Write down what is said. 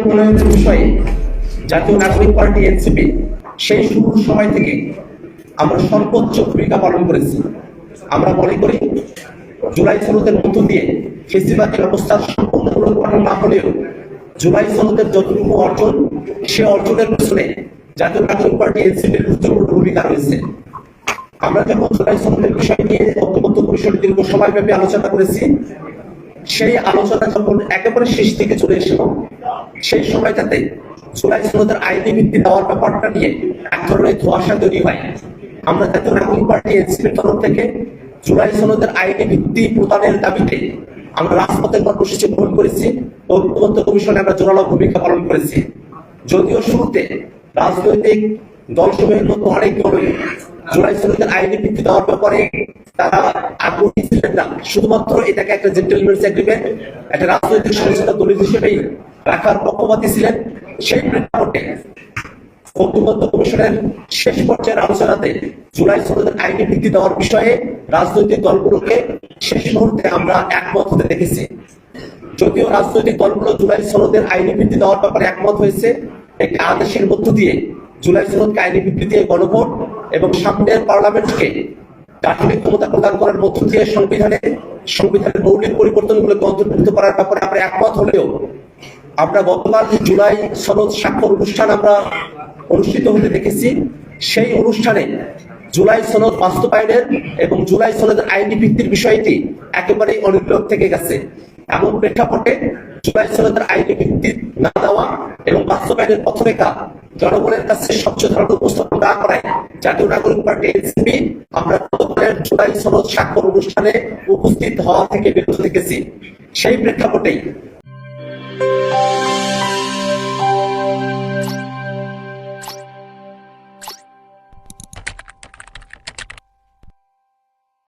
প্রণয়নের বিষয়ে জাতীয় নাগরিক পার্টি এনসিপি সেই শুরুর সময় থেকে আমরা সর্বোচ্চ ভূমিকা পালন করেছি। আমরা মনে করি জুলাই সনদের মধ্য দিয়ে ফেসিবাদী ব্যবস্থার সম্পূর্ণ পুনর্গঠন না হলেও জুলাই সনদের যতটুকু অর্জন, সে অর্জনের পেছনে জাতীয় নাগরিক পার্টি এনসিপির গুরুত্বপূর্ণ ভূমিকা রয়েছে। আমরা যখন জুলাই সনদের বিষয় নিয়ে ঐক্যবদ্ধ পরিষদে দীর্ঘ সময়ব্যাপী আলোচনা করেছি, সেই আলোচনা যখন একেবারে শেষ দিকে চলে এসেছিল, সেই সময়টাতে জুলাই সনদের আইনি ভিত্তি দেওয়ার ব্যাপারটা নিয়ে এক ধরনের ধোঁয়াশা তৈরি হয়। আমরা জাতীয় নাগরিক পার্টি এনসিপির তরফ থেকে জুলাই সনদের আইনি ভিত্তি প্রদানের দাবিতে আমরা রাজপথের কর্মসূচি গ্রহণ করেছি। ঐক্যবদ্ধ কমিশনে আমরা জোরালো ভূমিকা পালন করেছি। যদিও শুরুতে রাজনৈতিক দলসমূহের মধ্যে অনেক দলই জুলাই সনদের আইনি ভিত্তি দেওয়ার ব্যাপারে তারা আগ্রহী ছিলেন না, শুধুমাত্র এটাকে একটা জেন্টলম্যানস এগ্রিমেন্ট, একটা রাজনৈতিক সমঝোতা দলিল হিসেবেই রাখার পক্ষপাতী ছিলেন। সেই প্রেক্ষাপটে ঐক্যবদ্ধ কমিশনের শেষ পর্যায়ের আলোচনাতে জুলাই সনদের আইনি ভিত্তি দেওয়ার বিষয়ে রাজনৈতিক দলগুলোকে শেষ মুহূর্তে আমরা একমত হতে দেখেছি। যদিও রাজনৈতিক দলগুলো জুলাই সনদের আইনি ভিত্তি দেওয়ার ব্যাপারে একমত হয়েছে, একটি আদেশের মধ্য দিয়ে জুলাই সনদকে আইনি ভিত্তি দিয়ে গণভোট এবং সামনের পার্লামেন্টকে গাঠনিক ক্ষমতা প্রদান করার মধ্য দিয়ে সংবিধানের মৌলিক পরিবর্তনগুলোকে অন্তর্ভুক্ত করার ব্যাপারে আমরা একমত হলেও আমরা গতকাল জুলাই সনদ স্বাক্ষর অনুষ্ঠান আমরা অনুষ্ঠিত হতে দেখেছি। সেই অনুষ্ঠানে জুলাই সনদ বাস্তবায়নের এবং জুলাই সনদের আইনি ভিত্তির বিষয়টি একেবারেই অনুল্লেখ থেকে গেছে। এমন প্রেক্ষাপটে জুলাই সনদের আইনি ভিত্তি না দেওয়া এবং বাস্তবায়নের পথরেখা জনগণের কাছে স্বচ্ছ ধারণা উপস্থাপন না করায় জাতীয় নাগরিক পার্টি এনসিপি আমরা গতকালের জুলাই সনদ স্বাক্ষর অনুষ্ঠানে উপস্থিত হওয়া থেকে বিরত থেকেছি। সেই প্রেক্ষাপটেই